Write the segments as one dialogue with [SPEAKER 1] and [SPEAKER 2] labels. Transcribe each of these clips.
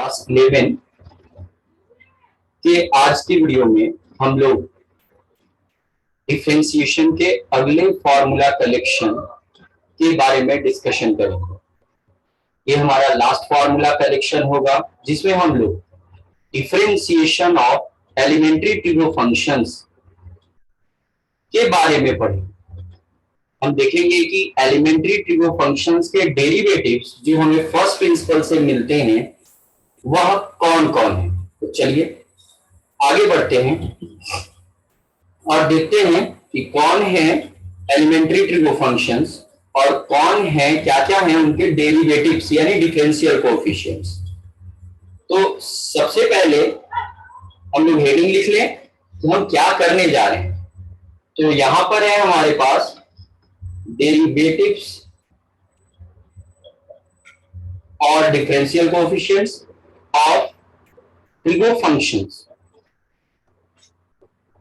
[SPEAKER 1] Class 11 के आज की वीडियो में हम लोग डिफरेंशिएशन के अगले फॉर्मूला कलेक्शन के बारे में डिस्कशन करेंगे। ये हमारा लास्ट फॉर्मूला कलेक्शन होगा जिसमें हम लोग differentiation of elementary trigo functions के बारे में पढ़ेंगे। हम देखेंगे कि एलिमेंट्री ट्रिगो फंक्शंस के डेरिवेटिव्स जो हमें फर्स्ट प्रिंसिपल से मिलते हैं वह कौन कौन है। तो चलिए आगे बढ़ते हैं और देखते हैं कि कौन है एलिमेंट्री ट्रिगो फंक्शंस और कौन है क्या है उनके डेरिवेटिव्स यानी डिफरेंशियल कोएफिशिएंट्स। तो सबसे पहले हम लोग हेडिंग लिख लें तो हम क्या करने जा रहे हैं। तो यहां पर है हमारे पास डेरिवेटिव्स और differential coefficients of trigo functions,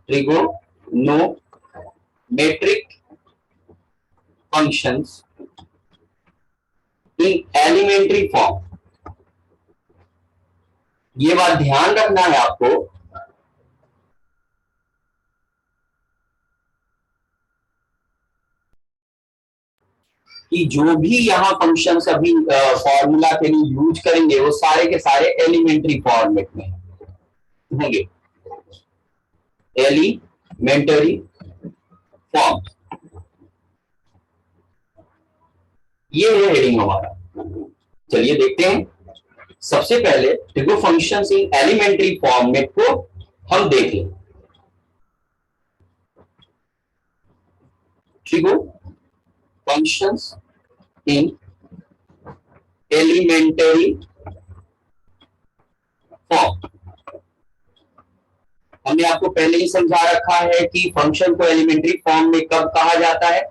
[SPEAKER 1] trigonometric functions in elementary form. ये बात ध्यान रखना है आपको कि जो भी यहां फंक्शंस अभी फॉर्मूला के लिए यूज करेंगे वो सारे के सारे एलिमेंट्री फॉर्मेट में होंगे, एलिमेंटरी फॉर्म। ये है हेडिंग हमारा। चलिए देखते हैं। सबसे पहले trigo functions in elementary format को हम देख लें। Trigo functions in elementary form. हमने आपको पहले ही समझा रखा है कि फंक्शन को एलिमेंट्री फॉर्म में कब कहा जाता है।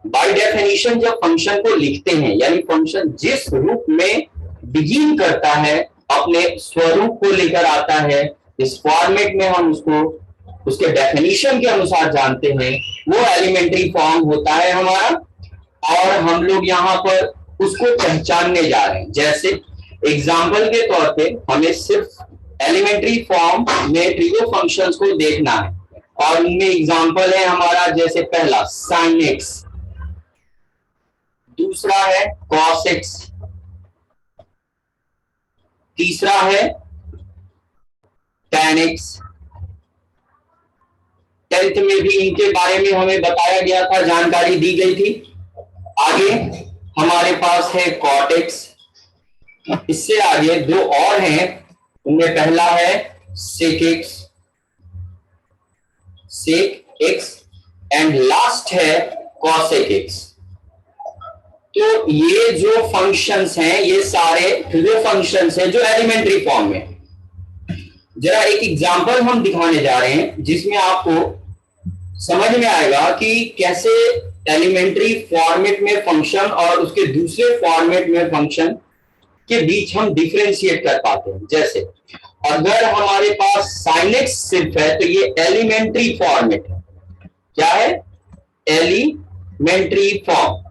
[SPEAKER 1] बाय डेफिनेशन जब फंक्शन को लिखते हैं यानी फंक्शन जिस रूप में बिगिन करता है अपने स्वरूप को लेकर आता है, इस फॉर्मेट में हम उसको उसके डेफिनेशन के अनुसार जानते हैं, वो एलिमेंट्री फॉर्म होता है हमारा। और हम लोग यहाँ पर उसको पहचानने जा रहे हैं। जैसे एग्जाम्पल के तौर पे हमें सिर्फ एलिमेंट्री फॉर्म में ट्रिगो फंक्शंस को देखना है और उनमें एग्जाम्पल है हमारा, जैसे पहला साइन एक्स, दूसरा है कॉस एक्स, तीसरा है tan एक्स। 10th में भी इनके बारे में हमें बताया गया था, जानकारी दी गई थी। आगे हमारे पास है cot x। इससे आगे दो और हैं, उनमें पहला है sec x एंड लास्ट है cosec x। तो ये जो फंक्शंस हैं ये सारे ट्रिगो फंक्शंस हैं जो एलिमेंट्री फॉर्म में। जरा एक एग्जांपल हम दिखाने जा रहे हैं जिसमें आपको समझ में आएगा कि कैसे एलिमेंट्री फॉर्मेट में फंक्शन और उसके दूसरे फॉर्मेट में फंक्शन के बीच हम डिफरेंशिएट कर पाते हैं। जैसे अगर हमारे पास sin x सिर्फ है तो ये एलिमेंट्री फॉर्मेट है। क्या है? Elementary form.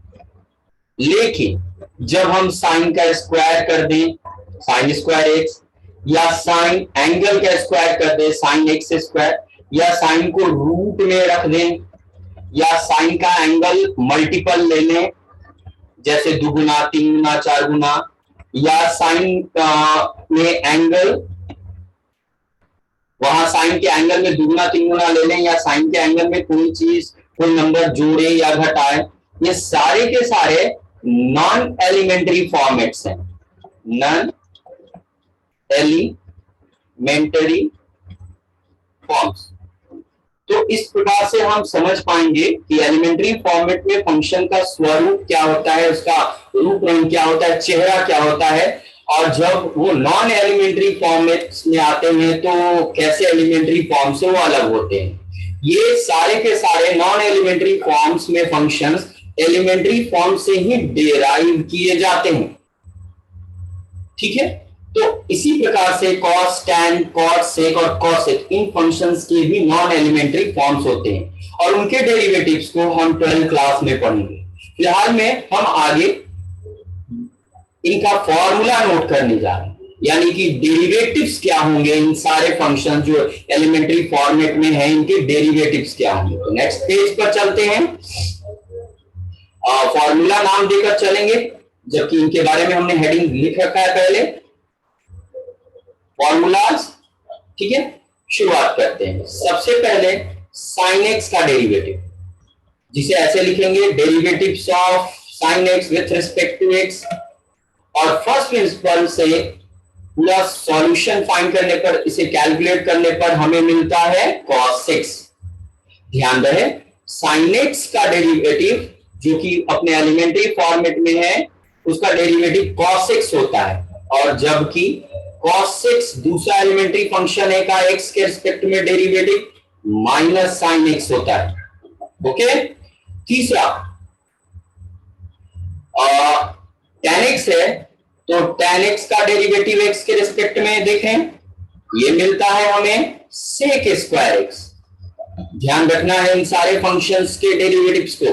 [SPEAKER 1] लेकिन जब हम साइन का स्क्वायर कर दें साइन स्क्वायर एक्स, या साइन एंगल का स्क्वायर कर दें साइन एक्स स्क्वायर, या साइन को रूट में रख दें, या साइन का एंगल मल्टीपल ले लें जैसे दुगुना, तीन गुना, चार गुना, या साइन में एंगल वहां साइन के एंगल में दुगुना तीन गुना ले लें, या साइन के एंगल में कोई चीज कोई नंबर जोड़े या घटाए, ये सारे के सारे नॉन एलिमेंट्री फॉर्मेट्स हैं। Non elementary forms. तो इस प्रकार से हम समझ पाएंगे कि एलिमेंट्री फॉर्मेट में फंक्शन का स्वरूप क्या होता है, उसका रूप रंग क्या होता है, चेहरा क्या होता है, और जब वो नॉन एलिमेंट्री फॉर्मेट्स में आते हैं तो कैसे एलिमेंट्री फॉर्म से वो अलग होते हैं। ये सारे के सारे नॉन एलिमेंट्री फॉर्म्स में फंक्शंस एलिमेंट्री फॉर्म से ही डेराइव किए जाते हैं। ठीक है। तो इसी प्रकार से cos, tan, cot, sec और cosec इन फंक्शंस के भी नॉन एलिमेंट्री फॉर्म्स होते हैं और उनके डेरिवेटिव्स को हम 12th क्लास में पढ़ेंगे। फिलहाल में हम आगे इनका फॉर्मूला नोट करने जा रहे हैं। यानी कि डेरिवेटिव्स क्या होंगे, इन सारे फंक्शन जो एलिमेंट्री फॉर्मेट में है इनके डेरिवेटिव्स क्या होंगे। तो नेक्स्ट पेज पर चलते हैं, फॉर्मूला नाम देकर चलेंगे, जबकि इनके बारे में हमने हेडिंग लिख रखा है पहले, फॉर्मूलाज। ठीक है, शुरुआत करते हैं। सबसे पहले साइन एक्स का डेरिवेटिव, जिसे ऐसे लिखेंगे derivatives of sine x with respect to x, और फर्स्ट प्रिंसिपल से पूरा सॉल्यूशन फाइंड करने पर, इसे कैलकुलेट करने पर हमें मिलता है cos x। ध्यान रहे sin x का डेरिवेटिव जो कि अपने एलिमेंट्री फॉर्मेट में है उसका डेरिवेटिव cos x होता है, और जबकि cos x दूसरा एलिमेंट्री फंक्शन है का x के रिस्पेक्ट में डेरिवेटिव माइनस sin x होता है। ओके, तीसरा tan x है, तो tan x का डेरिवेटिव x के रिस्पेक्ट में देखें, ये मिलता है हमें sec स्क्वायर x। ध्यान रखना है इन सारे फंक्शंस के डेरिवेटिव्स को।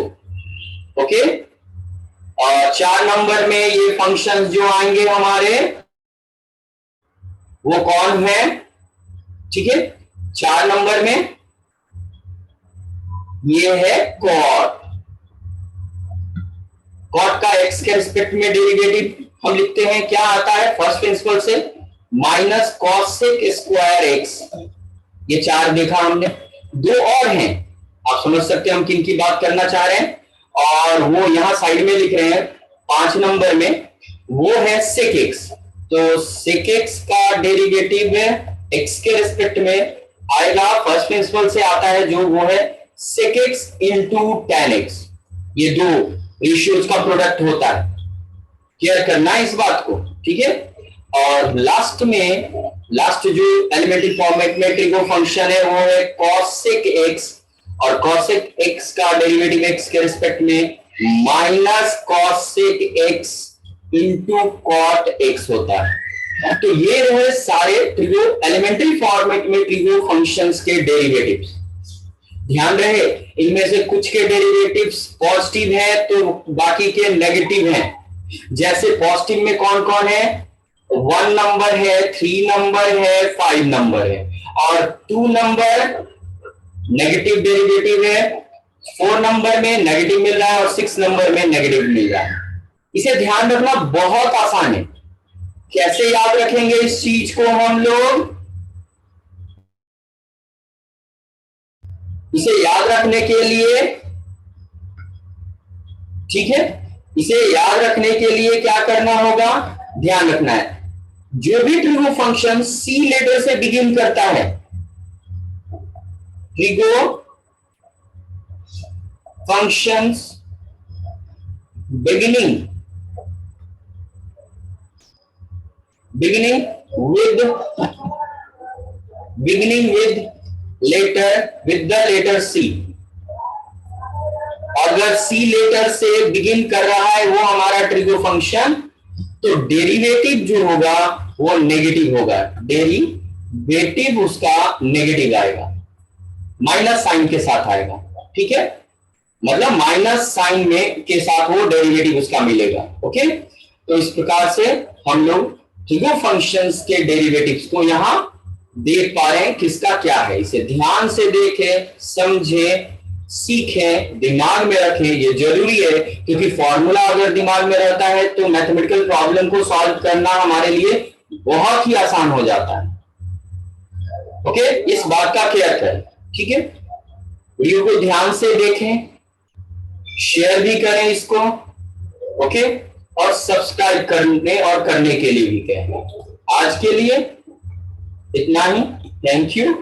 [SPEAKER 1] ओके, और 4 नंबर में ये फंक्शंस जो आएंगे हमारे वो कौन है? ठीक है, 4 नंबर में ये है cot। cot का x के रिस्पेक्ट में डेरिवेटिव हम लिखते हैं, क्या आता है फर्स्ट प्रिंसिपल से माइनस cosec स्क्वायर x। ये 4 देखा हमने। 2 और हैं, आप समझ सकते हैं हम किन की बात करना चाह रहे हैं, और वो यहां साइड में लिख रहे हैं 5 नंबर में, वो है sec x। तो sec x का डेरिवेटिव x के रिस्पेक्ट में आएगा, फर्स्ट प्रिंसिपल से आता है जो वो है sec x into tan x। ये 2 रेशियोज का प्रोडक्ट होता है, क्लियर करना है इस बात को। ठीक है, और लास्ट में, लास्ट जो एलिमेंट्री फॉर्मेट में ट्रिगो फंक्शन है वो है cosec x, और cosec x का डेरिवेटिव x के रिस्पेक्ट में minus cosec x into cot x होता है। तो ये रहे सारे ट्रिगो एलिमेंट्री फॉर्मेट में ट्रिगो फंक्शंस के डेरिवेटिव्स। ध्यान रहे इनमें से कुछ के डेरिवेटिव्स पॉजिटिव है तो बाकी के नेगेटिव हैं। जैसे पॉजिटिव में कौन कौन है? 1 नंबर है, 3 नंबर है, 5 नंबर है, और 2 नंबर नेगेटिव डेरिवेटिव है, 4 नंबर में नेगेटिव मिल रहा है और 6 नंबर में नेगेटिव मिल रहा है। इसे ध्यान रखना बहुत आसान है। कैसे याद रखेंगे इस चीज को हम लोग? इसे याद रखने के लिए, ठीक है, इसे याद रखने के लिए क्या करना होगा? ध्यान रखना है जो भी ट्रिगो फंक्शन सी लेटर से बिगिन करता है, trigo functions beginning with letter with the letter C. अगर सी लेटर से बिगिन कर रहा है वो हमारा ट्रिगो फंक्शन, तो डेरिवेटिव जो होगा वो नेगेटिव होगा, डेरिवेटिव उसका नेगेटिव आएगा, माइनस साइन के साथ आएगा। ठीक है, मतलब माइनस साइन में के साथ वो डेरिवेटिव उसका मिलेगा। ओके, तो इस प्रकार से हम लोग ट्रिगो फंक्शंस के डेरिवेटिव्स को यहां देख पा रहे हैं, किसका क्या है। इसे ध्यान से देखें, समझें, सीखें, दिमाग में रखें, ये जरूरी है, क्योंकि फॉर्मूला अगर दिमाग में रहता है तो मैथमेटिकल प्रॉब्लम को सॉल्व करना हमारे लिए बहुत ही आसान हो जाता है। ओके, इस बात का केयर करें। ठीक है, वीडियो को ध्यान से देखें, शेयर भी करें इसको। ओके, और सब्सक्राइब करने और करने के लिए भी कहें। आज के लिए इतना ही, थैंक यू।